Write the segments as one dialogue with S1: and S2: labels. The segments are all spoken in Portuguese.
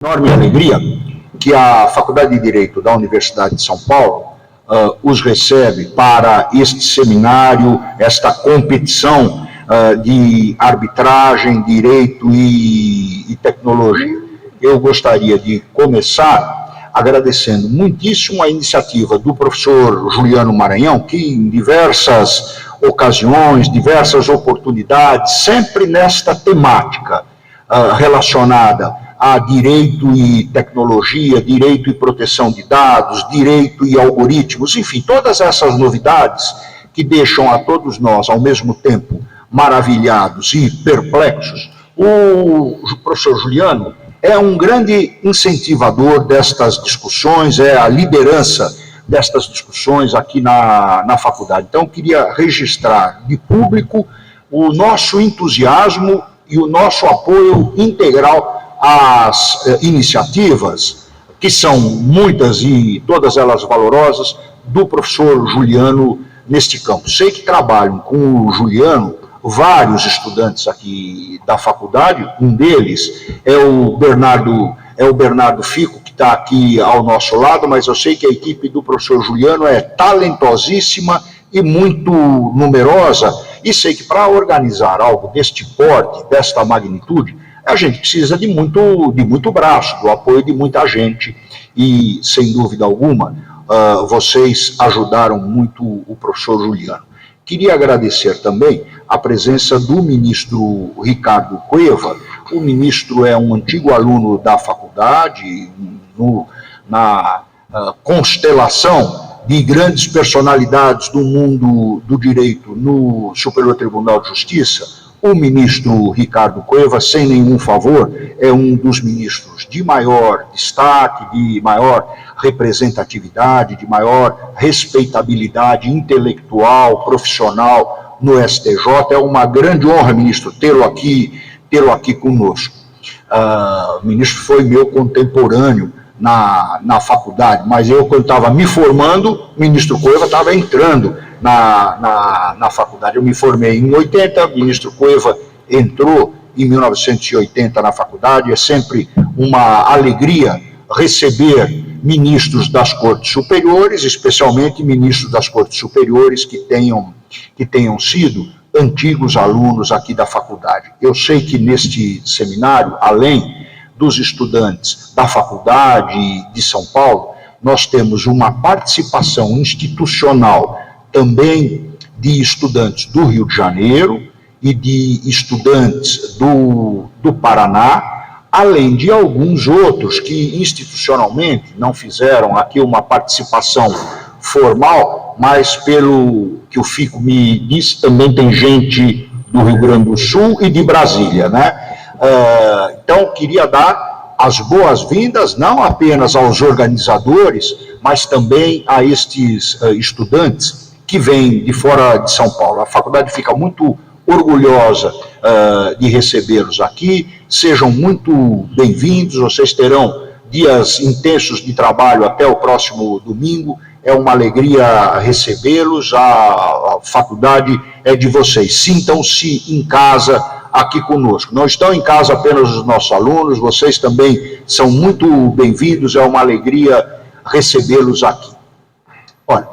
S1: Enorme alegria que a Faculdade de Direito da Universidade de São Paulo os recebe para este seminário, esta competição de arbitragem, direito e tecnologia. Eu gostaria de começar agradecendo muitíssimo a iniciativa do professor Juliano Maranhão, que em diversas ocasiões, diversas oportunidades, sempre nesta temática relacionada a direito e tecnologia, direito e proteção de dados, direito e algoritmos, enfim, todas essas novidades que deixam a todos nós, ao mesmo tempo, maravilhados e perplexos. O professor Juliano é um grande incentivador destas discussões, é a liderança destas discussões aqui na faculdade. Então, eu queria registrar de público o nosso entusiasmo e o nosso apoio integral às iniciativas, que são muitas e todas elas valorosas, do professor Juliano neste campo. Sei que trabalham com o Juliano vários estudantes aqui da faculdade, um deles é o Bernardo Fico, que está aqui ao nosso lado, mas eu sei que a equipe do professor Juliano é talentosíssima e muito numerosa, e sei que para organizar algo deste porte, desta magnitude, a gente precisa de muito braço, do apoio de muita gente, e, sem dúvida alguma, vocês ajudaram muito o professor Juliano. Queria agradecer também a presença do ministro Ricardo Cueva. O ministro é um antigo aluno da faculdade, na constelação de grandes personalidades do mundo do direito no Superior Tribunal de Justiça. O ministro Ricardo Cueva, sem nenhum favor, é um dos ministros de maior destaque, de maior representatividade, de maior respeitabilidade intelectual, profissional no STJ. É uma grande honra, ministro, tê-lo aqui conosco. O ministro foi meu contemporâneo na faculdade, mas eu, quando estava me formando, o ministro Cueva estava entrando na faculdade. Eu me formei em 80, o ministro Cueva entrou em 1980 na faculdade. É sempre uma alegria receber ministros das Cortes Superiores, especialmente ministros das Cortes Superiores que tenham sido antigos alunos aqui da faculdade. Eu sei que neste seminário, além dos estudantes da faculdade de São Paulo, nós temos uma participação institucional também de estudantes do Rio de Janeiro e de estudantes do Paraná, além de alguns outros que institucionalmente não fizeram aqui uma participação formal, mas pelo que o Fico me disse, também tem gente do Rio Grande do Sul e de Brasília, né? Então, queria dar as boas-vindas, não apenas aos organizadores, mas também a estes estudantes que vêm de fora de São Paulo. A faculdade fica muito orgulhosa de recebê-los aqui. Sejam muito bem-vindos, vocês terão dias intensos de trabalho até o próximo domingo. É uma alegria recebê-los, a faculdade é de vocês. Sintam-se em casa aqui conosco. Não estão em casa apenas os nossos alunos, vocês também são muito bem-vindos, é uma alegria recebê-los aqui. Olha,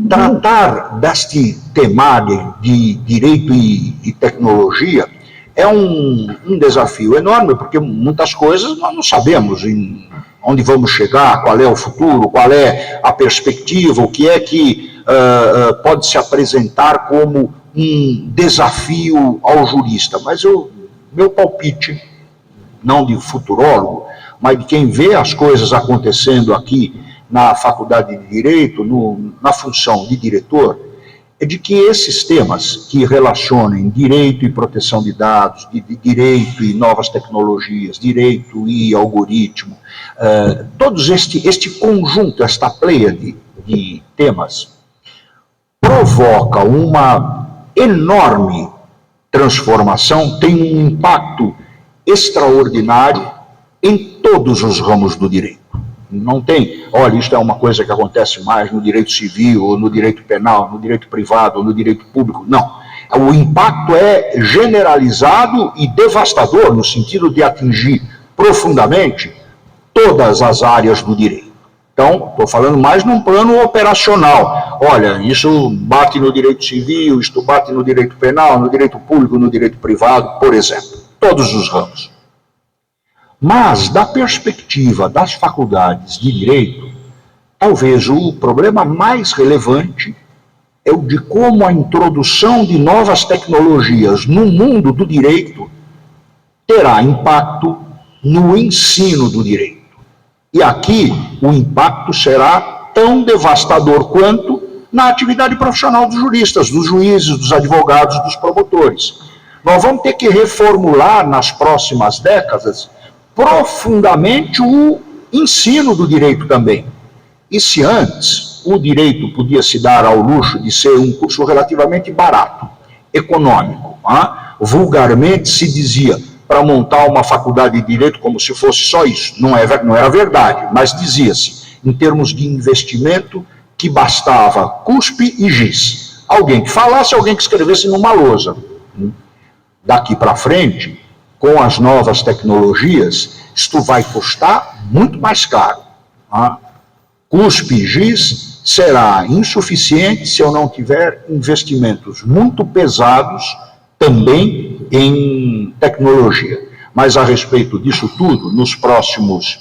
S1: tratar deste tema de direito e tecnologia é um desafio enorme, porque muitas coisas nós não sabemos onde vamos chegar, qual é o futuro, qual é a perspectiva, o que é que pode se apresentar como um desafio ao jurista. Mas meu palpite, não de futurólogo, mas de quem vê as coisas acontecendo aqui na Faculdade de Direito, na função de diretor, é de que esses temas que relacionem direito e proteção de dados, de direito e novas tecnologias, direito e algoritmo, todos este conjunto, esta pleiade de temas, provoca uma enorme transformação, tem um impacto extraordinário em todos os ramos do direito. Não tem, olha, isto é uma coisa que acontece mais no direito civil, ou no direito penal, no direito privado, ou no direito público. Não. O impacto é generalizado e devastador, no sentido de atingir profundamente todas as áreas do direito. Então, estou falando mais num plano operacional. Olha, isso bate no direito civil, isto bate no direito penal, no direito público, no direito privado, por exemplo. Todos os ramos. Mas, da perspectiva das faculdades de direito, talvez o problema mais relevante é o de como a introdução de novas tecnologias no mundo do direito terá impacto no ensino do direito. E aqui o impacto será tão devastador quanto na atividade profissional dos juristas, dos juízes, dos advogados, dos promotores. Nós vamos ter que reformular nas próximas décadas profundamente o ensino do direito também. E se antes o direito podia se dar ao luxo de ser um curso relativamente barato, econômico, vulgarmente se dizia, para montar uma faculdade de direito como se fosse só isso. Não era verdade, mas dizia-se, em termos de investimento, que bastava cuspe e giz. Alguém que falasse, alguém que escrevesse numa lousa. Daqui para frente, com as novas tecnologias, isto vai custar muito mais caro. Cuspe e giz será insuficiente se eu não tiver investimentos muito pesados também em tecnologia. Mas a respeito disso tudo, nos próximos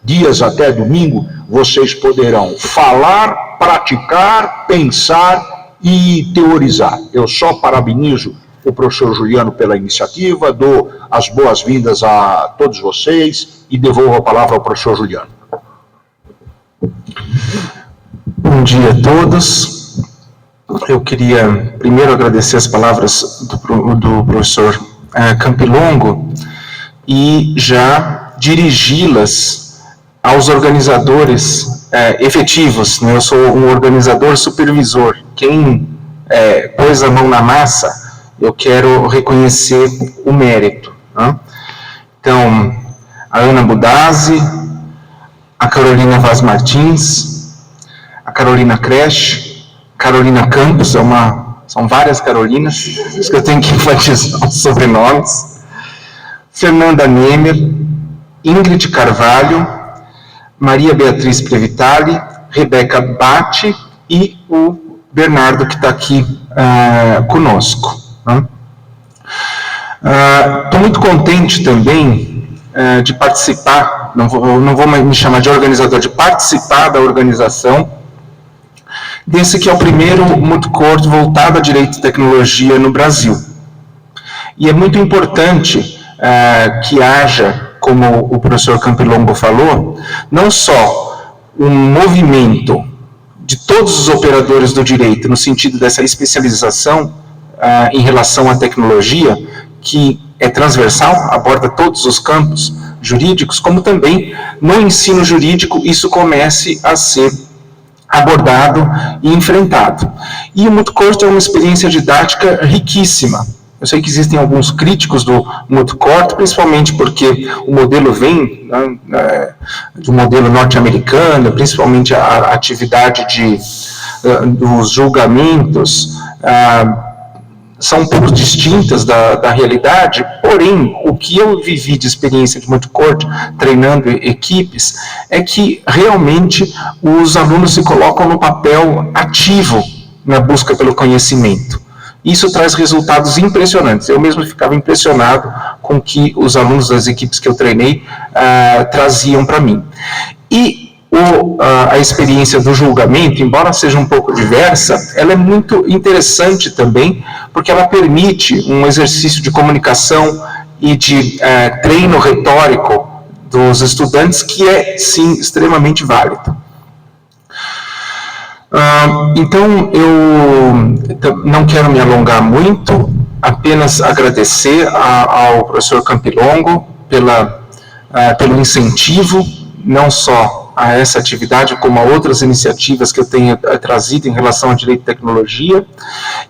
S1: dias até domingo, vocês poderão falar, praticar, pensar e teorizar. Eu só parabenizo o professor Juliano pela iniciativa, dou as boas-vindas a todos vocês e devolvo a palavra ao professor Juliano.
S2: Bom dia a todos. Eu queria primeiro agradecer as palavras do professor Campilongo e já dirigi-las aos organizadores efetivos. Né? Eu sou um organizador supervisor. Quem pôs a mão na massa, eu quero reconhecer o mérito. Né? Então, a Ana Budazzi, a Carolina Vaz Martins, a Carolina Creche, Carolina Campos, são várias Carolinas, acho que eu tenho que enfatizar os sobrenomes, Fernanda Nemer, Ingrid Carvalho, Maria Beatriz Previtali, Rebeca Batti e o Bernardo, que está aqui conosco. Estou muito contente também de participar, não vou me chamar de organizador, de participar da organização desse que é o primeiro multicorte voltado a direito e tecnologia no Brasil. E é muito importante que haja, como o professor Campilongo falou, não só um movimento de todos os operadores do direito, no sentido dessa especialização em relação à tecnologia, que é transversal, aborda todos os campos jurídicos, como também no ensino jurídico isso comece a ser abordado e enfrentado. E o multicorte é uma experiência didática riquíssima. Eu sei que existem alguns críticos do multicorte, principalmente porque o modelo vem de um modelo norte-americano, principalmente a atividade dos julgamentos são um pouco distintas da realidade, porém, o que eu vivi de experiência de multicorte, treinando equipes, é que realmente os alunos se colocam no papel ativo na busca pelo conhecimento. Isso traz resultados impressionantes. Eu mesmo ficava impressionado com o que os alunos das equipes que eu treinei traziam para mim. E a experiência do julgamento, embora seja um pouco diversa, ela é muito interessante também, porque ela permite um exercício de comunicação e de treino retórico dos estudantes, que é, sim, extremamente válido. Então, eu não quero me alongar muito, apenas agradecer ao professor Campilongo pelo incentivo, não só a essa atividade, como a outras iniciativas que eu tenho trazido em relação a direito e tecnologia,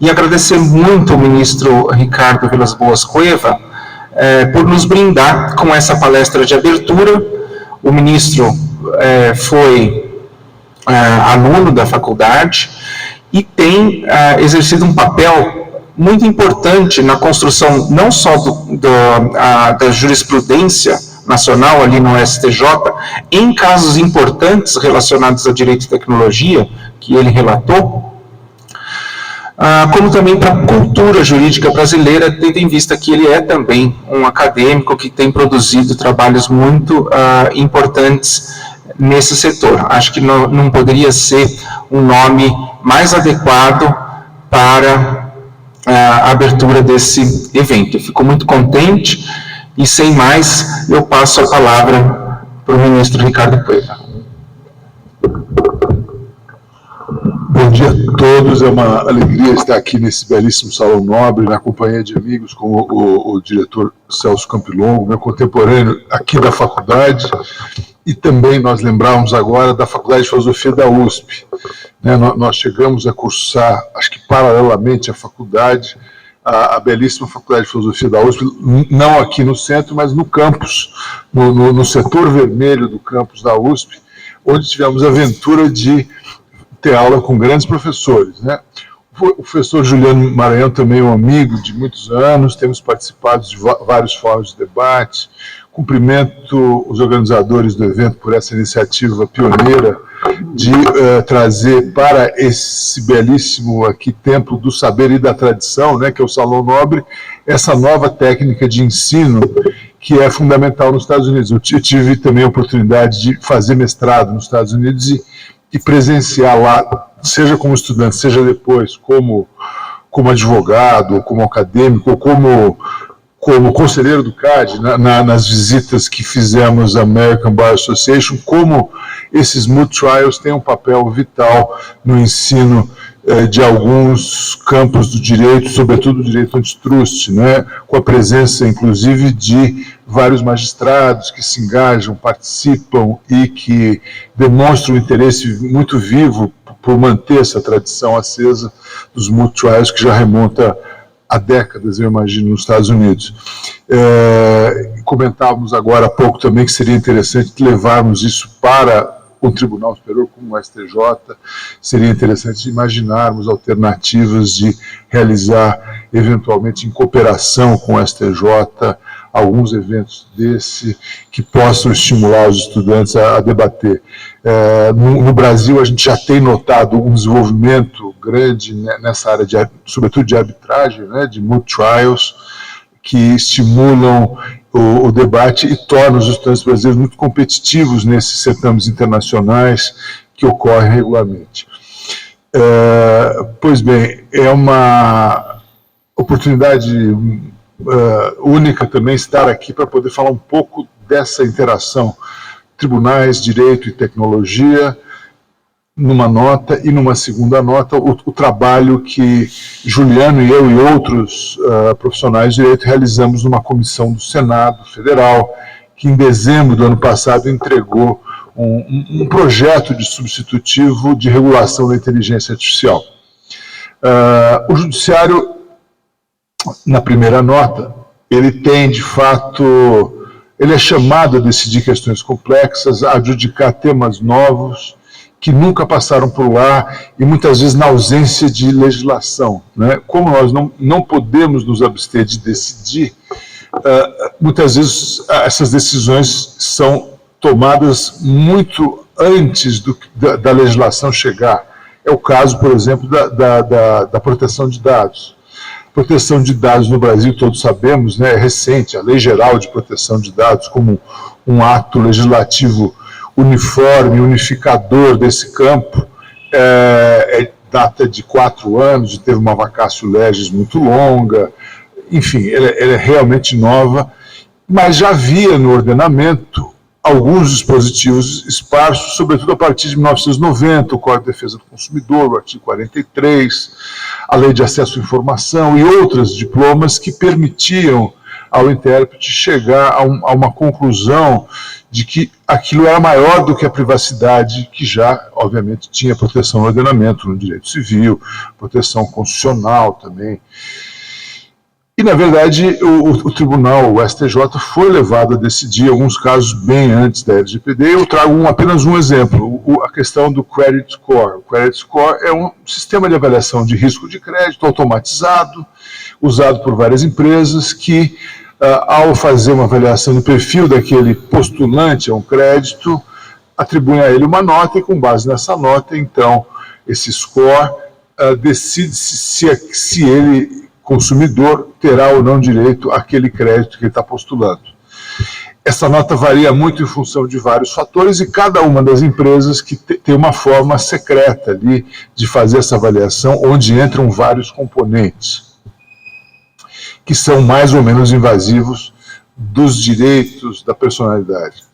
S2: e agradecer muito ao ministro Ricardo Vilas Boas Cueva por nos brindar com essa palestra de abertura. O ministro foi aluno da faculdade e tem exercido um papel muito importante na construção não só da jurisprudência nacional ali no STJ, em casos importantes relacionados a direito e tecnologia, que ele relatou, como também para a cultura jurídica brasileira, tendo em vista que ele é também um acadêmico que tem produzido trabalhos muito importantes nesse setor. Acho que não poderia ser um nome mais adequado para a abertura desse evento. Eu fico muito contente e, sem mais, eu passo a palavra para o ministro Ricardo Cueva.
S3: Bom dia a todos, é uma alegria estar aqui nesse belíssimo Salão Nobre, na companhia de amigos como o diretor Celso Campilongo, meu contemporâneo aqui da faculdade, e também nós lembramos agora da Faculdade de Filosofia da USP. Nós chegamos a cursar, acho que paralelamente à faculdade, a belíssima Faculdade de Filosofia da USP, não aqui no centro, mas no campus, no setor vermelho do campus da USP, onde tivemos a aventura de ter aula com grandes professores, né? O professor Juliano Maranhão também é um amigo de muitos anos, temos participado de vários fóruns de debate. Cumprimento os organizadores do evento por essa iniciativa pioneira de trazer para esse belíssimo aqui templo do saber e da tradição, né, que é o Salão Nobre, essa nova técnica de ensino que é fundamental nos Estados Unidos. Eu tive também a oportunidade de fazer mestrado nos Estados Unidos e presenciar lá, seja como estudante, seja depois como advogado, ou como acadêmico, ou como conselheiro do CAD, nas visitas que fizemos à American Bar Association, como esses moot trials têm um papel vital no ensino de alguns campos do direito, sobretudo do direito antitrust, né, com a presença, inclusive, de vários magistrados que se engajam, participam e que demonstram um interesse muito vivo por manter essa tradição acesa dos moot trials, que já remonta há décadas, eu imagino, nos Estados Unidos. Comentávamos agora há pouco também que seria interessante levarmos isso para um Tribunal Superior como o STJ, seria interessante imaginarmos alternativas de realizar, eventualmente em cooperação com o STJ, alguns eventos desse que possam estimular os estudantes a debater. No Brasil, a gente já tem notado um desenvolvimento grande nessa área, sobretudo de arbitragem, né, de moot trials, que estimulam o debate e tornam os estudantes brasileiros muito competitivos nesses certames internacionais que ocorrem regularmente. Pois bem, é uma oportunidade única também estar aqui para poder falar um pouco dessa interação tribunais, direito e tecnologia, numa nota, e numa segunda nota, o trabalho que Juliano e eu e outros profissionais de direito realizamos numa comissão do Senado Federal, que em dezembro do ano passado entregou um projeto de substitutivo de regulação da inteligência artificial. O Judiciário, na primeira nota, ele tem, de fato, ele é chamado a decidir questões complexas, a adjudicar temas novos, que nunca passaram por lá, e muitas vezes na ausência de legislação, né? Como nós não podemos nos abster de decidir, muitas vezes essas decisões são tomadas muito antes da legislação chegar. É o caso, por exemplo, da proteção de dados. Proteção de dados no Brasil, todos sabemos, né, é recente, a Lei Geral de Proteção de Dados, como um ato legislativo uniforme, unificador desse campo, data de 4 anos, teve uma vacatio legis muito longa, enfim, ela é realmente nova, mas já havia no ordenamento alguns dispositivos esparsos, sobretudo a partir de 1990, o Código de Defesa do Consumidor, o artigo 43, a Lei de Acesso à Informação e outros diplomas que permitiam ao intérprete chegar a uma conclusão de que aquilo era maior do que a privacidade, que já, obviamente, tinha proteção no ordenamento, no direito civil, proteção constitucional também. E, na verdade, o tribunal, o STJ, foi levado a decidir alguns casos bem antes da LGPD. Eu trago apenas um exemplo, a questão do Credit Score. O Credit Score é um sistema de avaliação de risco de crédito automatizado, usado por várias empresas, que ao fazer uma avaliação do perfil daquele postulante a um crédito, atribuem a ele uma nota e, com base nessa nota, então, esse score decide se ele, consumidor, terá ou não direito àquele crédito que ele está postulando. Essa nota varia muito em função de vários fatores e cada uma das empresas que tem uma forma secreta ali de fazer essa avaliação, onde entram vários componentes que são mais ou menos invasivos dos direitos da personalidade.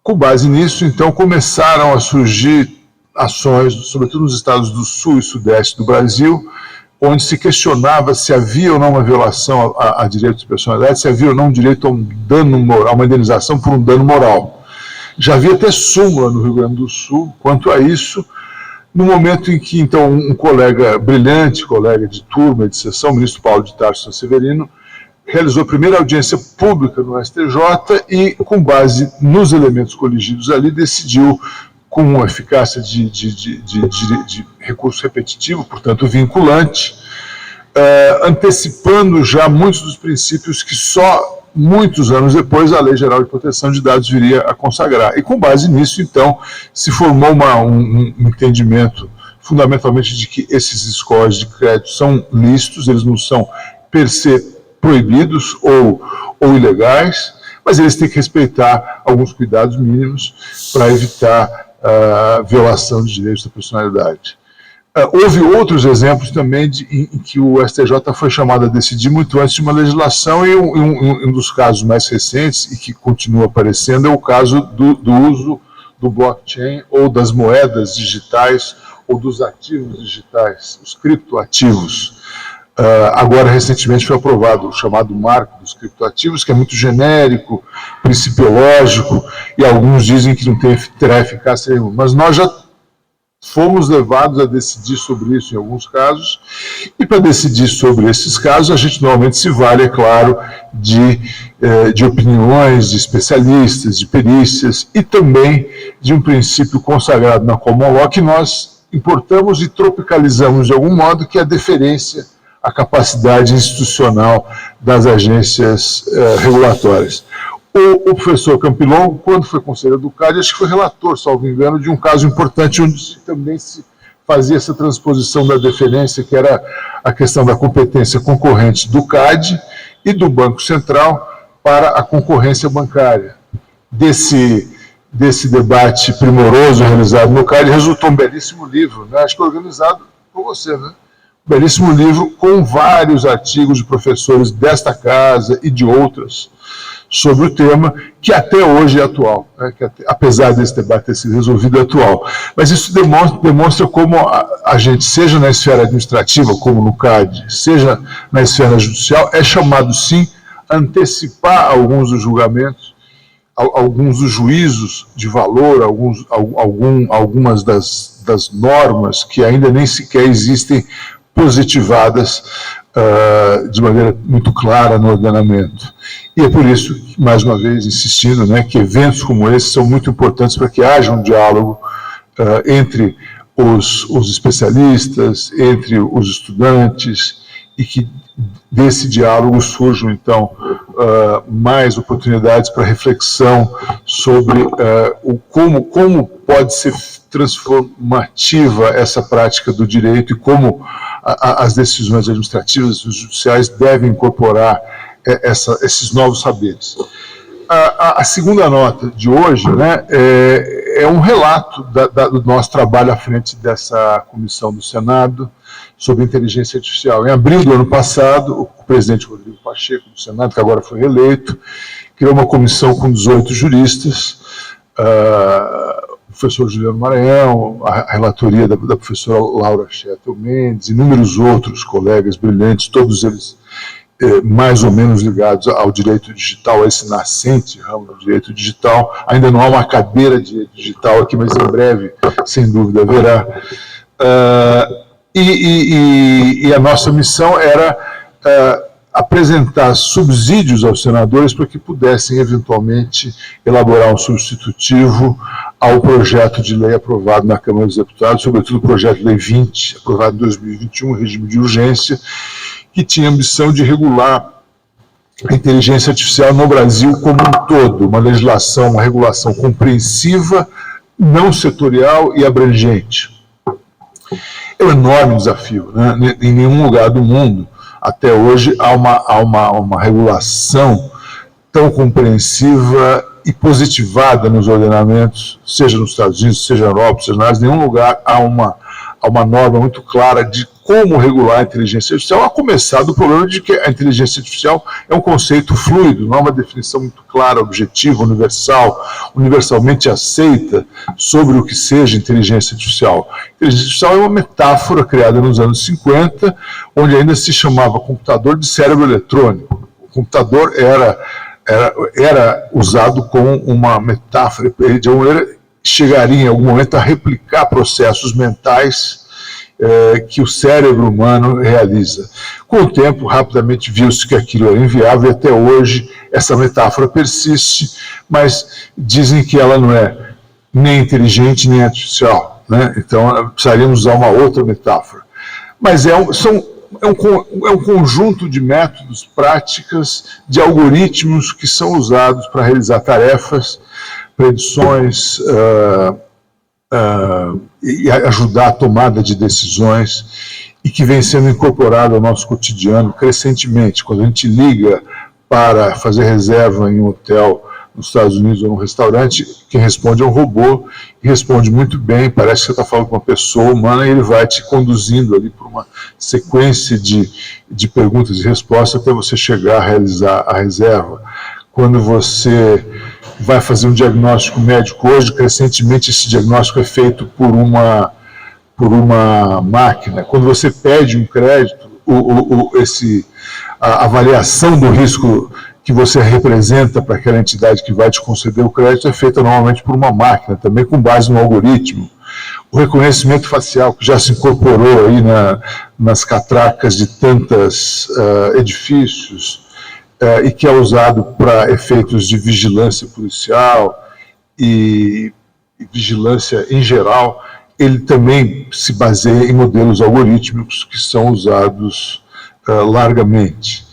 S3: Com base nisso, então, começaram a surgir ações, sobretudo nos estados do Sul e Sudeste do Brasil, onde se questionava se havia ou não uma violação a direitos de personalidade, se havia ou não um direito a um dano moral, a uma indenização por um dano moral. Já havia até súmula no Rio Grande do Sul quanto a isso, no momento em que, então, um colega brilhante, colega de turma, de sessão, o ministro Paulo de Tarso Severino, realizou a primeira audiência pública no STJ e, com base nos elementos coligidos ali, decidiu, com uma eficácia de recurso repetitivo, portanto vinculante, antecipando já muitos dos princípios que só muitos anos depois a Lei Geral de Proteção de Dados viria a consagrar. E com base nisso, então, se formou um entendimento fundamentalmente de que esses scores de crédito são lícitos, eles não são per se proibidos ou ilegais, mas eles têm que respeitar alguns cuidados mínimos para evitar a violação de direitos da personalidade. Houve outros exemplos também em que o STJ foi chamado a decidir muito antes de uma legislação, e um dos casos mais recentes, e que continua aparecendo, é o caso do uso do blockchain ou das moedas digitais ou dos ativos digitais, os criptoativos. Agora, recentemente, foi aprovado o chamado marco dos criptoativos, que é muito genérico, principiológico, e alguns dizem que não terá eficácia nenhuma. Mas nós já fomos levados a decidir sobre isso em alguns casos, e para decidir sobre esses casos, a gente normalmente se vale, é claro, de opiniões de especialistas, de perícias, e também de um princípio consagrado na Common Law, que nós importamos e tropicalizamos de algum modo, que é a deferência à capacidade institucional das agências regulatórias. O professor Campilon, quando foi conselheiro do CAD, acho que foi relator, salvo engano, de um caso importante onde também se fazia essa transposição da deferência, que era a questão da competência concorrente do CAD e do Banco Central para a concorrência bancária. Desse debate primoroso realizado no CAD, resultou um belíssimo livro, né? Acho que organizado por você, né? Belíssimo livro com vários artigos de professores desta casa e de outras sobre o tema, que até hoje é atual, né? Que apesar desse debate ter sido resolvido, é atual. Mas isso demonstra como a gente, seja na esfera administrativa, como no CAD, seja na esfera judicial, é chamado, sim, a antecipar alguns dos julgamentos, alguns dos juízos de valor, algumas das normas que ainda nem sequer existem positivadas de maneira muito clara no ordenamento. E é por isso, mais uma vez, insistindo, né, que eventos como esse são muito importantes para que haja um diálogo entre os especialistas, entre os estudantes, e que desse diálogo surjam, então, mais oportunidades para reflexão sobre como pode ser transformativa essa prática do direito e como as decisões administrativas e judiciais devem incorporar esses novos saberes. A segunda nota de hoje, né, é um relato do nosso trabalho à frente dessa comissão do Senado sobre inteligência artificial. Em abril do ano passado, o presidente Rodrigo Pacheco do Senado, que agora foi reeleito, criou uma comissão com 18 juristas, o professor Juliano Maranhão, a relatoria da professora Laura Schetel Mendes, inúmeros outros colegas brilhantes, todos eles mais ou menos ligados ao direito digital, a esse nascente ramo do direito digital. Ainda não há uma cadeira de direito digital aqui, mas em breve, sem dúvida, haverá. E a nossa missão era apresentar subsídios aos senadores para que pudessem, eventualmente, elaborar um substitutivo ao projeto de lei aprovado na Câmara dos Deputados, sobretudo o projeto de lei 20, aprovado em 2021, regime de urgência, que tinha a ambição de regular a inteligência artificial no Brasil como um todo, uma legislação, uma regulação compreensiva, não setorial e abrangente. É um enorme desafio, né? Em nenhum lugar do mundo, até hoje, há uma regulação tão compreensiva e positivada nos ordenamentos, seja nos Estados Unidos, seja na Europa, seja na Ásia, em nenhum lugar há uma norma muito clara de como regular a inteligência artificial, a começar do problema de que a inteligência artificial é um conceito fluido, não há uma definição muito clara, objetiva, universalmente aceita sobre o que seja inteligência artificial. Inteligência artificial é uma metáfora criada nos anos 50, onde ainda se chamava computador de cérebro eletrônico. O computador era usado como uma metáfora, de alguma maneira chegaria em algum momento a replicar processos mentais que o cérebro humano realiza. Com o tempo, rapidamente viu-se que aquilo era inviável e até hoje essa metáfora persiste, mas dizem que ela não é nem inteligente nem artificial, né? Então precisaríamos usar uma outra metáfora. Mas é um conjunto de métodos, práticas, de algoritmos que são usados para realizar tarefas, predições, e ajudar a tomada de decisões, e que vem sendo incorporado ao nosso cotidiano crescentemente. Quando a gente liga para fazer reserva em um hotel nos Estados Unidos ou num restaurante, quem responde é um robô, e responde muito bem, parece que você está falando com uma pessoa humana, e ele vai te conduzindo ali por uma sequência de perguntas e respostas até você chegar a realizar a reserva. Quando você vai fazer um diagnóstico médico hoje, crescentemente esse diagnóstico é feito por uma máquina. Quando você pede um crédito, a avaliação do risco que você representa para aquela entidade que vai te conceder o crédito é feita normalmente por uma máquina, também com base no algoritmo. O reconhecimento facial, que já se incorporou aí nas catracas de tantos edifícios, e que é usado para efeitos de vigilância policial e vigilância em geral, ele também se baseia em modelos algorítmicos que são usados largamente.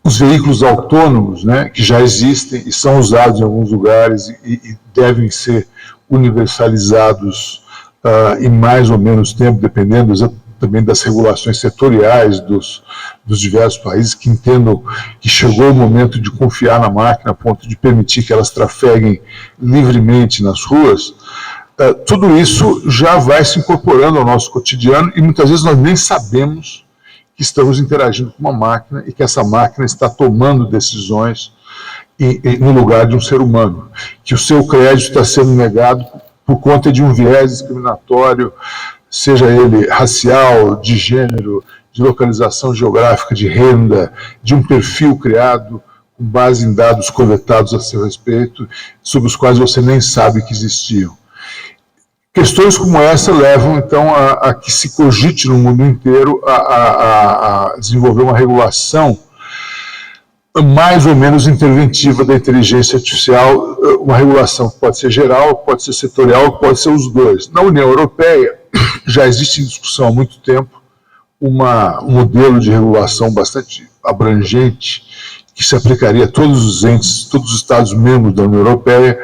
S3: Os veículos autônomos, né, que já existem e são usados em alguns lugares e devem ser universalizados em mais ou menos tempo, dependendo também das regulações setoriais dos diversos países, que entendam que chegou o momento de confiar na máquina a ponto de permitir que elas trafeguem livremente nas ruas. Tudo isso já vai se incorporando ao nosso cotidiano e muitas vezes nós nem sabemos que estamos interagindo com uma máquina e que essa máquina está tomando decisões no lugar de um ser humano, que o seu crédito está sendo negado por conta de um viés discriminatório, seja ele racial, de gênero, de localização geográfica, de renda, de um perfil criado com base em dados coletados a seu respeito, sobre os quais você nem sabe que existiam. Questões como essa levam, então, a que se cogite no mundo inteiro a desenvolver uma regulação mais ou menos interventiva da inteligência artificial, uma regulação que pode ser geral, pode ser setorial, pode ser os dois. Na União Europeia, já existe em discussão há muito tempo um modelo de regulação bastante abrangente que se aplicaria a todos os entes, todos os Estados-membros da União Europeia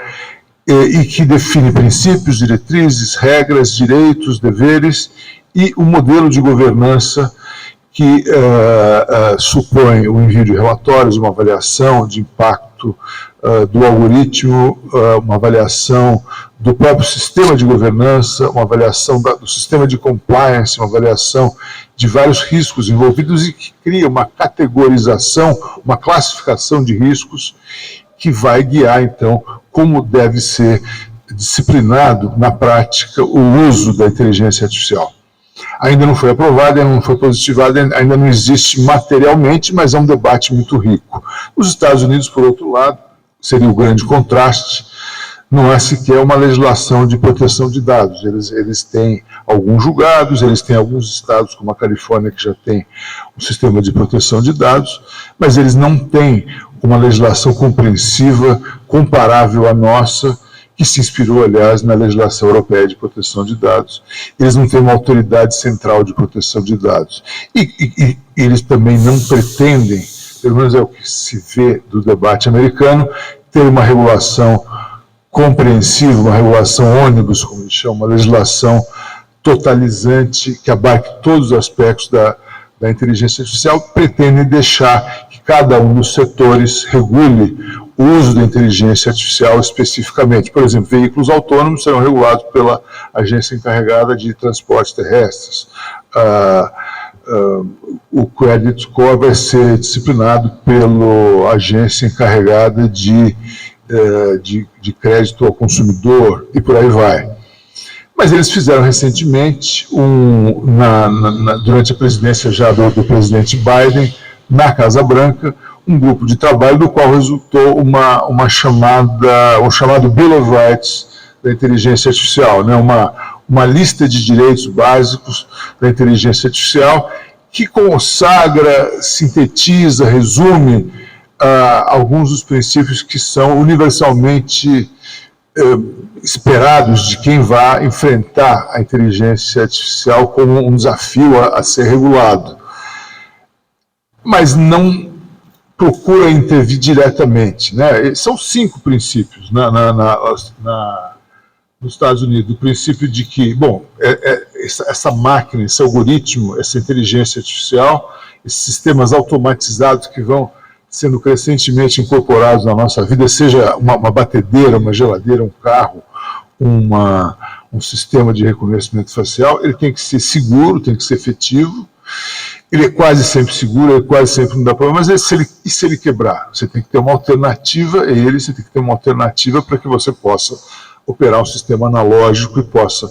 S3: e que define princípios, diretrizes, regras, direitos, deveres e um modelo de governança que supõe o envio de relatórios, uma avaliação de impacto do algoritmo, uma avaliação do próprio sistema de governança, uma avaliação do sistema de compliance, uma avaliação de vários riscos envolvidos e que cria uma categorização, uma classificação de riscos que vai guiar, então, como deve ser disciplinado na prática o uso da inteligência artificial. Ainda não foi aprovada, ainda não foi positivada, ainda não existe materialmente, mas é um debate muito rico. Os Estados Unidos, por outro lado, seria o grande contraste, não é sequer uma legislação de proteção de dados. Eles têm alguns julgados, eles têm alguns estados, como a Califórnia, que já tem um sistema de proteção de dados, mas eles não têm uma legislação compreensiva, comparável à nossa, que se inspirou, aliás, na legislação europeia de proteção de dados. Eles não têm uma autoridade central de proteção de dados. E eles também não pretendem pelo menos é o que se vê do debate americano, ter uma regulação compreensível, uma regulação ônibus, como eles chamam, uma legislação totalizante que abarque todos os aspectos da inteligência artificial, pretendem deixar que cada um dos setores regule o uso da inteligência artificial especificamente. Por exemplo, veículos autônomos serão regulados pela agência encarregada de transportes terrestres. O credit score vai ser disciplinado pela agência encarregada de crédito ao consumidor e por aí vai. Mas eles fizeram recentemente, durante a presidência já do presidente Biden, na Casa Branca, um grupo de trabalho do qual resultou um chamado Bill of Rights da inteligência artificial, né? Uma lista de direitos básicos da inteligência artificial que consagra, sintetiza, resume alguns dos princípios que são universalmente esperados de quem vai enfrentar a inteligência artificial como um desafio a ser regulado. Mas não procura intervir diretamente, né? São 5 princípios nos Estados Unidos. O princípio de que, essa máquina, esse algoritmo, essa inteligência artificial, esses sistemas automatizados que vão sendo crescentemente incorporados na nossa vida, seja uma batedeira, uma geladeira, um carro, um sistema de reconhecimento facial, ele tem que ser seguro, tem que ser efetivo. Ele é quase sempre seguro, ele quase sempre não dá problema, mas se ele quebrar? Você tem que ter uma alternativa a ele, você tem que ter uma alternativa para que você possa operar um sistema analógico e possa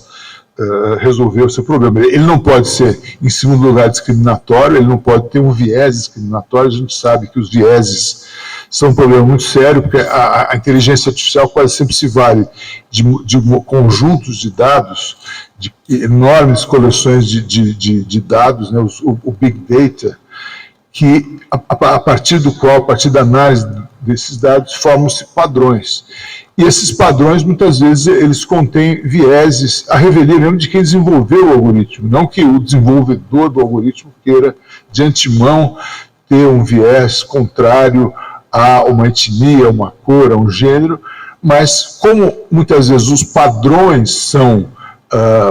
S3: resolver o seu problema. Ele não pode ser, em segundo lugar, discriminatório, ele não pode ter um viés discriminatório. A gente sabe que os vieses são um problema muito sério, porque a inteligência artificial quase sempre se vale de conjuntos de dados, de enormes coleções de dados, né, o Big Data, que a partir da análise desses dados formam-se padrões. E esses padrões, muitas vezes, eles contêm vieses a revelia mesmo de quem desenvolveu o algoritmo, não que o desenvolvedor do algoritmo queira, de antemão, ter um viés contrário a uma etnia, uma cor, a um gênero, mas como muitas vezes os padrões são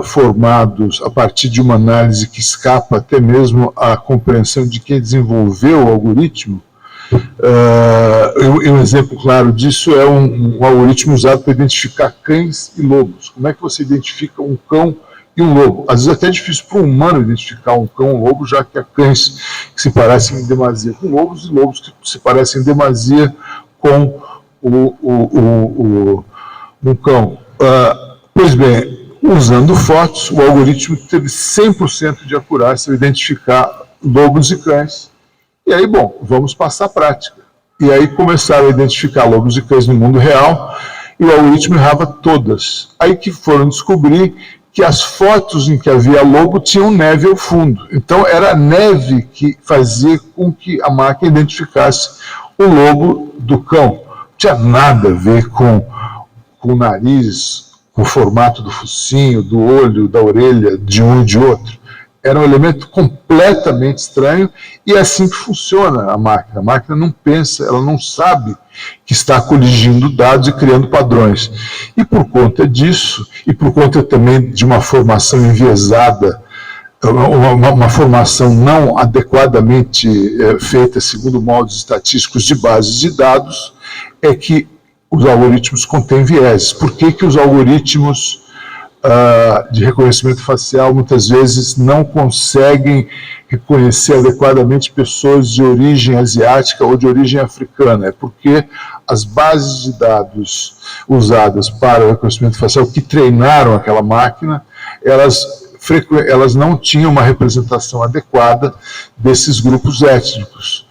S3: formados a partir de uma análise que escapa até mesmo à compreensão de quem desenvolveu o algoritmo. Um exemplo claro disso é um algoritmo usado para identificar cães e lobos. Como é que você identifica um cão e um lobo? Às vezes até é difícil para um humano identificar um cão e um lobo, já que há cães que se parecem em demasia com lobos e lobos que se parecem em demasia com um cão. Pois bem, usando fotos, o algoritmo teve 100% de acurácia ao identificar lobos e cães. E aí, vamos passar a prática. E aí começaram a identificar lobos e cães no mundo real, e o algoritmo errava todas. Aí que foram descobrir que as fotos em que havia lobo tinham neve ao fundo. Então era a neve que fazia com que a máquina identificasse o lobo do cão. Não tinha nada a ver com o nariz, com o formato do focinho, do olho, da orelha, de um e de outro. Era um elemento completamente estranho, e é assim que funciona a máquina. A máquina não pensa, ela não sabe que está coligindo dados e criando padrões. E por conta disso, e por conta também de uma formação enviesada, uma formação não adequadamente feita segundo moldes estatísticos de bases de dados, é que os algoritmos contêm vieses. Por que os algoritmos de reconhecimento facial muitas vezes não conseguem reconhecer adequadamente pessoas de origem asiática ou de origem africana? É porque as bases de dados usadas para o reconhecimento facial, que treinaram aquela máquina, elas não tinham uma representação adequada desses grupos étnicos,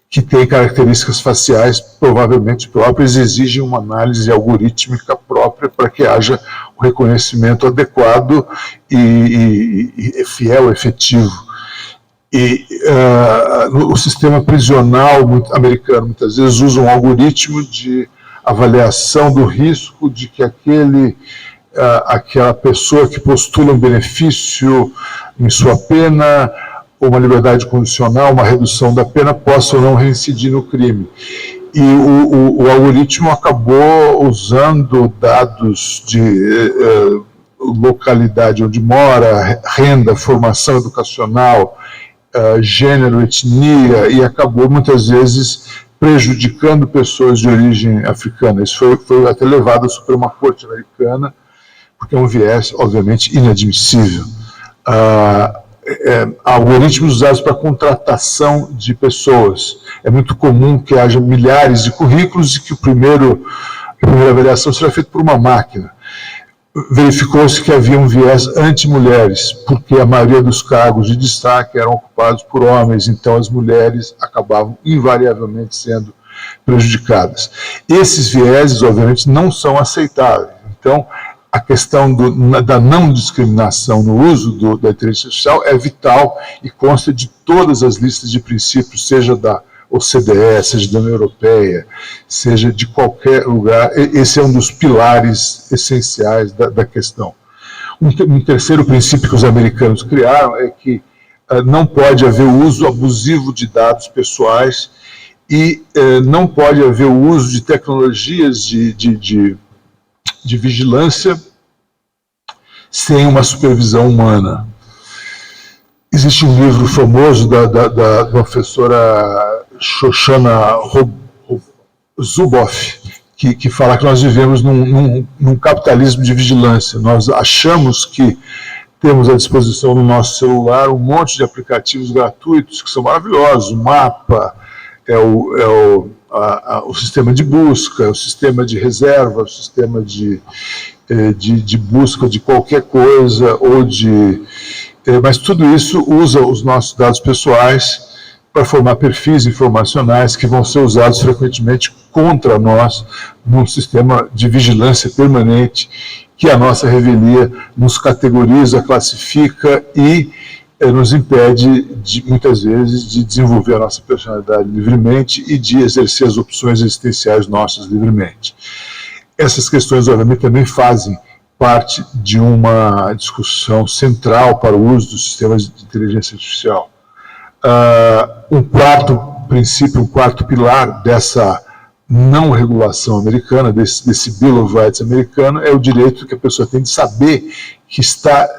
S3: que têm características faciais provavelmente próprias, exigem uma análise algorítmica própria para que haja um reconhecimento adequado e fiel, efetivo. E o sistema prisional americano muitas vezes usa um algoritmo de avaliação do risco de que aquela pessoa que postula um benefício em sua pena ou uma liberdade condicional, uma redução da pena, possa ou não reincidir no crime. E o algoritmo acabou usando dados de localidade onde mora, renda, formação educacional, gênero, etnia, e acabou muitas vezes prejudicando pessoas de origem africana. Isso foi até levado à Suprema Corte americana, porque é um viés, obviamente, inadmissível. Algoritmos usados para contratação de pessoas. É muito comum que haja milhares de currículos e que a primeira avaliação será feita por uma máquina. Verificou-se que havia um viés anti-mulheres, porque a maioria dos cargos de destaque eram ocupados por homens, então as mulheres acabavam invariavelmente sendo prejudicadas. Esses vieses, obviamente, não são aceitáveis. Então, a questão da não discriminação no uso da inteligência artificial é vital e consta de todas as listas de princípios, seja da OCDE, seja da União Europeia, seja de qualquer lugar. Esse é um dos pilares essenciais da questão. Um terceiro princípio que os americanos criaram é que não pode haver o uso abusivo de dados pessoais e não pode haver o uso de tecnologias de vigilância sem uma supervisão humana. Existe um livro famoso da professora Shoshana Zuboff, que fala que nós vivemos num capitalismo de vigilância. Nós achamos que temos à disposição no nosso celular um monte de aplicativos gratuitos que são maravilhosos, o mapa, o sistema de busca, o sistema de reserva, o sistema de busca de qualquer coisa, mas tudo isso usa os nossos dados pessoais para formar perfis informacionais que vão ser usados frequentemente contra nós num sistema de vigilância permanente que a nossa revelia nos categoriza, classifica e nos impede, muitas vezes, de desenvolver a nossa personalidade livremente e de exercer as opções existenciais nossas livremente. Essas questões, obviamente, também fazem parte de uma discussão central para o uso dos sistemas de inteligência artificial. Um quarto princípio, um quarto pilar dessa não regulação americana, desse Bill of Rights americano, é o direito que a pessoa tem de saber que está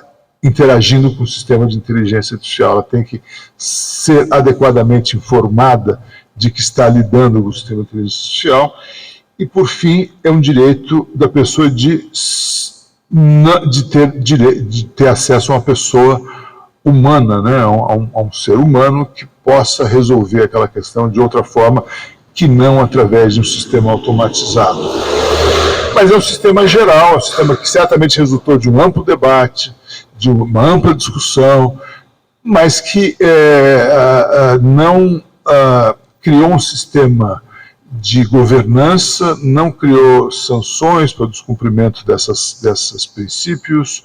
S3: interagindo com o sistema de inteligência artificial. Ela tem que ser adequadamente informada de que está lidando com o sistema de inteligência artificial. E, por fim, é um direito da pessoa de ter acesso a uma pessoa humana, né, a um ser humano que possa resolver aquela questão de outra forma que não através de um sistema automatizado. Mas é um sistema geral, é um sistema que certamente resultou de um amplo debate, de uma ampla discussão, mas que não criou um sistema de governança, não criou sanções para o descumprimento desses princípios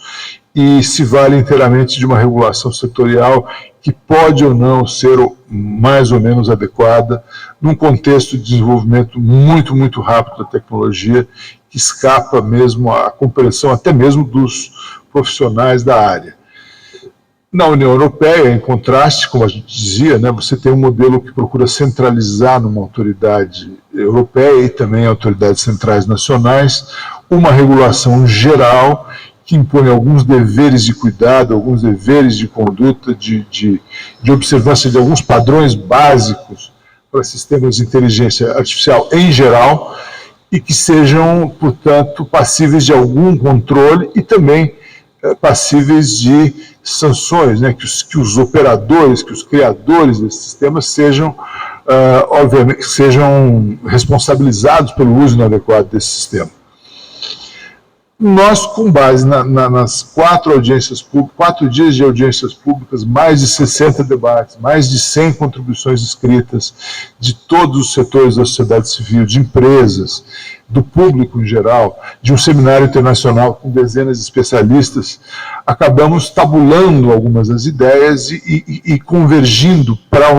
S3: e se vale inteiramente de uma regulação setorial que pode ou não ser mais ou menos adequada num contexto de desenvolvimento muito, muito rápido da tecnologia que escapa mesmo à compreensão até mesmo dos profissionais da área. Na União Europeia, em contraste, como a gente dizia, né, você tem um modelo que procura centralizar numa autoridade europeia e também autoridades centrais nacionais uma regulação geral que impõe alguns deveres de cuidado, alguns deveres de conduta, de observância de alguns padrões básicos para sistemas de inteligência artificial em geral e que sejam, portanto, passíveis de algum controle e também passíveis de sanções, né, que os operadores, que os criadores desses sistemas sejam, obviamente, sejam responsabilizados pelo uso inadequado desse sistema. Nós, com base nas 4 dias de audiências públicas, mais de 60 debates, mais de 100 contribuições escritas de todos os setores da sociedade civil, de empresas, do público em geral, de um seminário internacional com dezenas de especialistas, acabamos tabulando algumas das ideias e convergindo para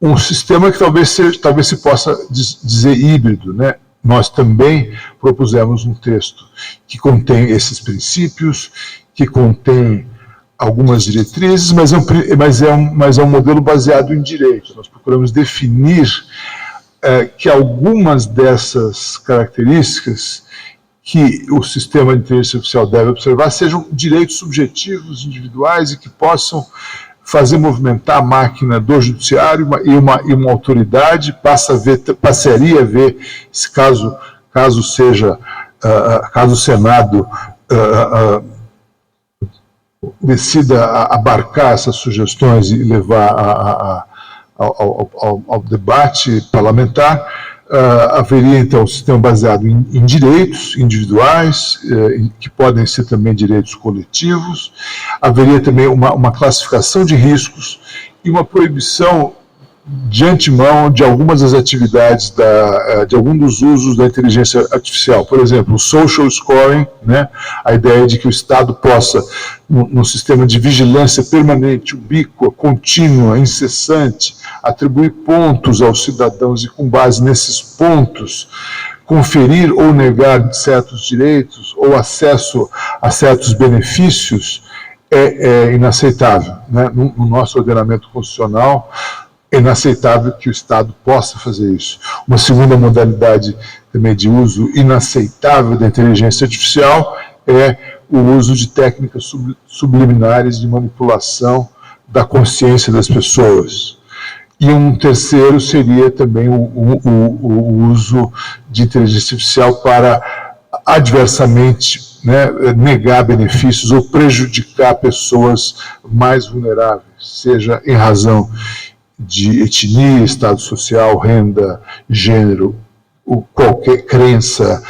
S3: um sistema que talvez se possa dizer híbrido, né? Nós também propusemos um texto que contém esses princípios, que contém algumas diretrizes, mas é um modelo baseado em direito. Nós procuramos definir que algumas dessas características que o sistema de inteligência artificial deve observar sejam direitos subjetivos, individuais, e que possam fazer movimentar a máquina do judiciário e uma autoridade passaria a ver, se caso o Senado decida abarcar essas sugestões e levar ao debate parlamentar, haveria então um sistema baseado em direitos individuais, que podem ser também direitos coletivos, haveria também uma classificação de riscos e uma proibição de antemão de algumas das atividades, de alguns dos usos da inteligência artificial. Por exemplo, o social scoring, né, a ideia de que o Estado possa, num sistema de vigilância permanente, ubíqua, contínua, incessante, atribuir pontos aos cidadãos e, com base nesses pontos, conferir ou negar certos direitos ou acesso a certos benefícios, é inaceitável, né? No nosso ordenamento constitucional, é inaceitável que o Estado possa fazer isso. Uma segunda modalidade também de uso inaceitável da inteligência artificial é o uso de técnicas subliminares de manipulação da consciência das pessoas. E um terceiro seria também o uso de inteligência artificial para adversamente, né, negar benefícios ou prejudicar pessoas mais vulneráveis, seja em razão de etnia, estado social, renda, gênero, ou qualquer crença.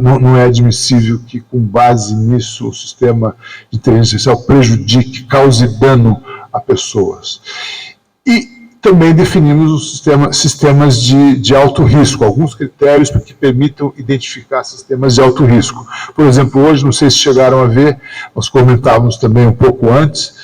S3: Não é admissível que, com base nisso, o sistema de inteligência artificial prejudique, cause dano a pessoas. E também definimos os sistemas de alto risco, alguns critérios para que permitam identificar sistemas de alto risco. Por exemplo, hoje, não sei se chegaram a ver, nós comentávamos também um pouco antes,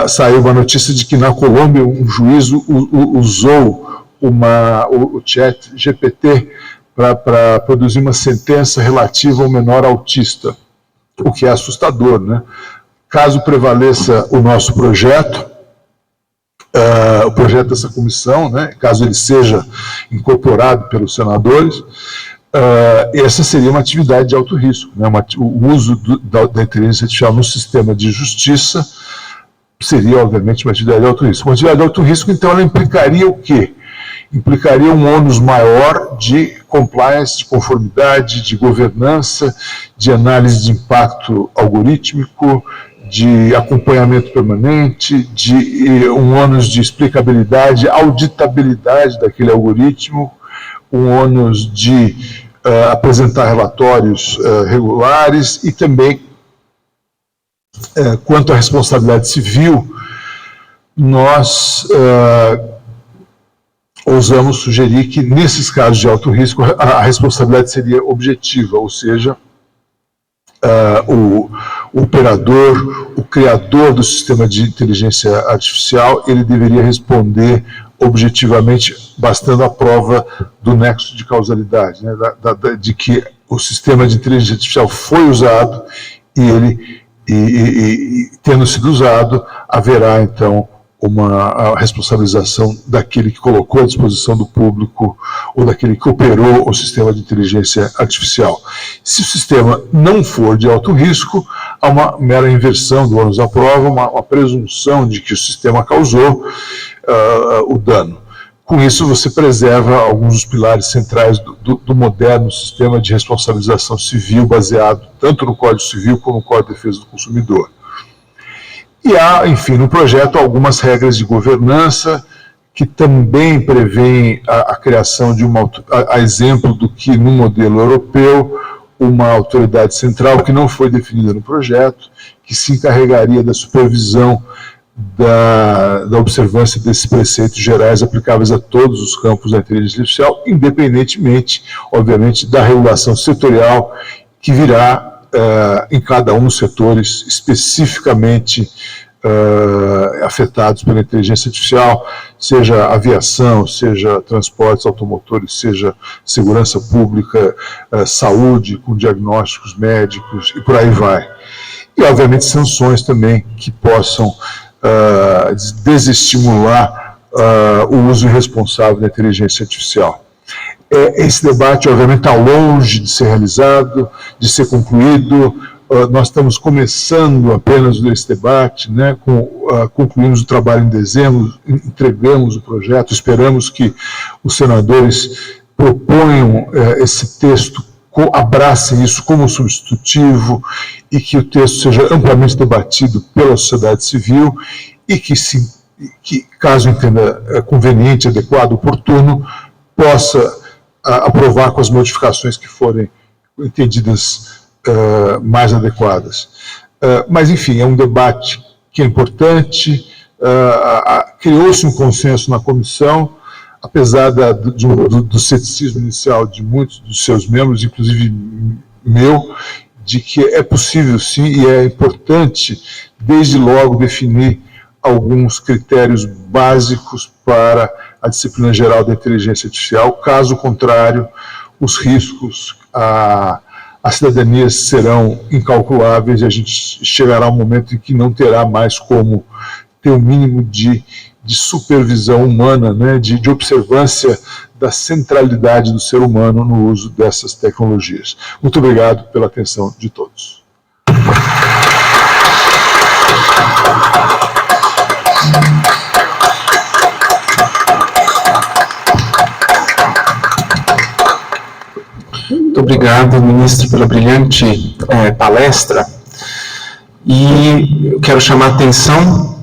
S3: saiu uma notícia de que na Colômbia um juiz usou o chat GPT para produzir uma sentença relativa ao menor autista, o que é assustador, né? Caso prevaleça o nosso projeto, o projeto dessa comissão, né, caso ele seja incorporado pelos senadores, essa seria uma atividade de alto risco, né? O uso da inteligência artificial no sistema de justiça seria, obviamente, uma atividade de alto risco. Uma atividade de alto risco, então, ela implicaria o quê? Implicaria um ônus maior de compliance, de conformidade, de governança, de análise de impacto algorítmico, de acompanhamento permanente, de um ônus de explicabilidade, auditabilidade daquele algoritmo, um ônus de apresentar relatórios regulares e também, quanto à responsabilidade civil, nós ousamos sugerir que, nesses casos de alto risco, a responsabilidade seria objetiva, ou seja, o operador, o criador do sistema de inteligência artificial, ele deveria responder objetivamente, bastando a prova do nexo de causalidade, né, de que o sistema de inteligência artificial foi usado e tendo sido usado, haverá, então, uma responsabilização daquele que colocou à disposição do público ou daquele que operou o sistema de inteligência artificial. Se o sistema não for de alto risco, há uma mera inversão do ônus da prova, uma presunção de que o sistema causou o dano. Com isso, você preserva alguns dos pilares centrais do moderno sistema de responsabilização civil, baseado tanto no Código Civil como no Código de Defesa do Consumidor. E há, enfim, no projeto algumas regras de governança que também prevêem a criação de a exemplo do que no modelo europeu, uma autoridade central que não foi definida no projeto, que se encarregaria da supervisão da observância desses preceitos gerais aplicáveis a todos os campos da inteligência artificial, independentemente, obviamente, da regulação setorial que virá em cada um dos setores especificamente afetados pela inteligência artificial, seja aviação, seja transportes automotores, seja segurança pública, saúde, com diagnósticos médicos e por aí vai. e, obviamente, sanções também que possam desestimular o uso irresponsável da inteligência artificial. Esse debate, obviamente, está longe de ser realizado, de ser concluído. Nós estamos começando apenas esse debate, né, concluímos o trabalho em dezembro, entregamos o projeto, esperamos que os senadores proponham esse texto, abracem isso como substitutivo e que o texto seja amplamente debatido pela sociedade civil e que caso entenda conveniente, adequado, oportuno, possa aprovar com as modificações que forem entendidas mais adequadas. Mas, enfim, é um debate que é importante, criou-se um consenso na comissão, apesar do ceticismo inicial de muitos dos seus membros, inclusive meu, de que é possível sim e é importante, desde logo, definir alguns critérios básicos para a disciplina geral da inteligência artificial. Caso contrário, os riscos à cidadania serão incalculáveis e a gente chegará a um momento em que não terá mais como ter um mínimo de supervisão humana, né, de observância da centralidade do ser humano no uso dessas tecnologias. Muito obrigado pela atenção de todos.
S2: Muito obrigado, ministro, pela brilhante palestra. E eu quero chamar a atenção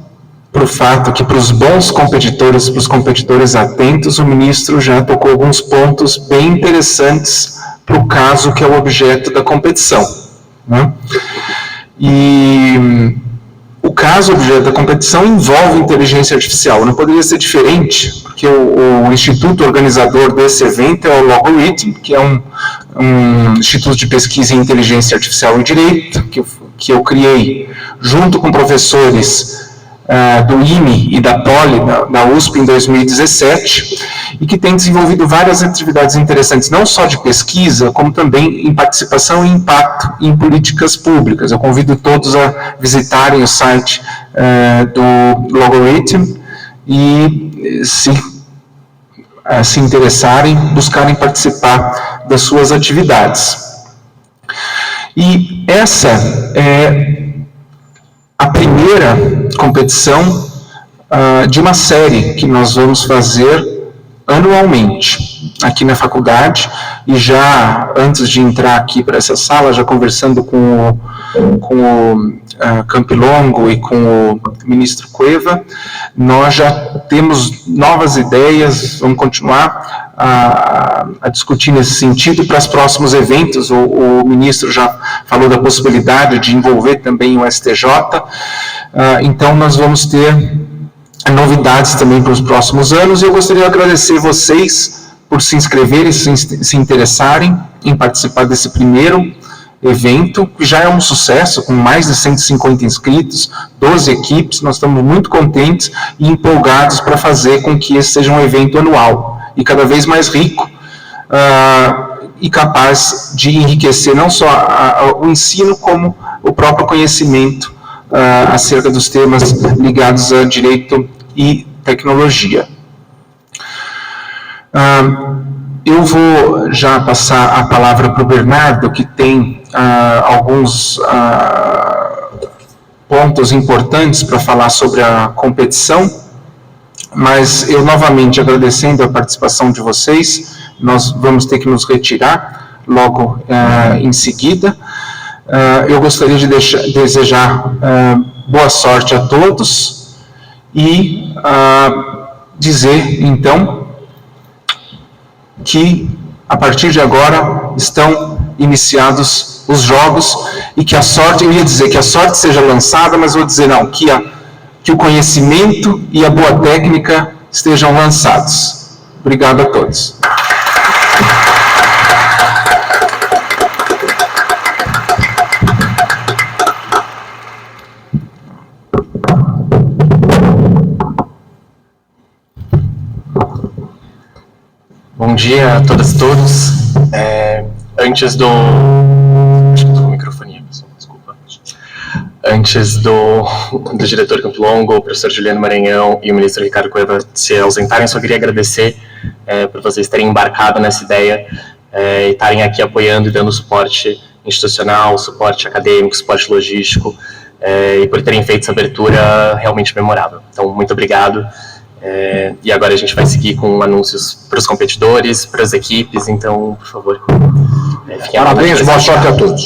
S2: para o fato que, para os bons competidores, para os competidores atentos, o ministro já tocou alguns pontos bem interessantes para o caso que é o objeto da competição, né? E o caso objeto da competição envolve inteligência artificial. Não poderia ser diferente, porque o instituto organizador desse evento é o Logarithm, que é um instituto de pesquisa em inteligência artificial e direito, que eu criei junto com professores do IME e da Poli, da USP, em 2017, e que tem desenvolvido várias atividades interessantes, não só de pesquisa, como também em participação e impacto em políticas públicas. Eu convido todos a visitarem o site do Logarithm e, se interessarem, buscarem participar das suas atividades. E essa é a primeira competição de uma série que nós vamos fazer anualmente aqui na faculdade, e já antes de entrar aqui para essa sala, já conversando com o Campilongo e com o ministro Cueva, nós já temos novas ideias, vamos continuar a discutir nesse sentido para os próximos eventos. O ministro já falou da possibilidade de envolver também o STJ, então nós vamos ter novidades também para os próximos anos, e eu gostaria de agradecer vocês por se inscreverem, se interessarem em participar desse primeiro evento, que já é um sucesso, com mais de 150 inscritos, 12 equipes. Nós estamos muito contentes e empolgados para fazer com que esse seja um evento anual e cada vez mais rico e capaz de enriquecer não só o ensino, como o próprio conhecimento acerca dos temas ligados a direito e tecnologia. Eu vou já passar a palavra para o Bernardo, que tem alguns pontos importantes para falar sobre a competição, mas eu novamente agradecendo a participação de vocês. Nós vamos ter que nos retirar logo em seguida. Eu gostaria de desejar boa sorte a todos e dizer, então, que a partir de agora estão iniciados os jogos e que a sorte, eu ia dizer que a sorte seja lançada, mas vou dizer não, que o conhecimento e a boa técnica estejam lançados. Obrigado a todos.
S4: Bom dia a todas e todos. Antes do... Acho que estou com microfonia, pessoal, desculpa. antes do diretor Campo Longo, o professor Juliano Maranhão e o ministro Ricardo Cueva se ausentarem, só queria agradecer por vocês terem embarcado nessa ideia e estarem aqui apoiando e dando suporte institucional, suporte acadêmico, suporte logístico, e por terem feito essa abertura realmente memorável. Então, muito obrigado. E agora a gente vai seguir com anúncios para os competidores, para as equipes, então, por favor.
S1: Parabéns, boa sorte a todos.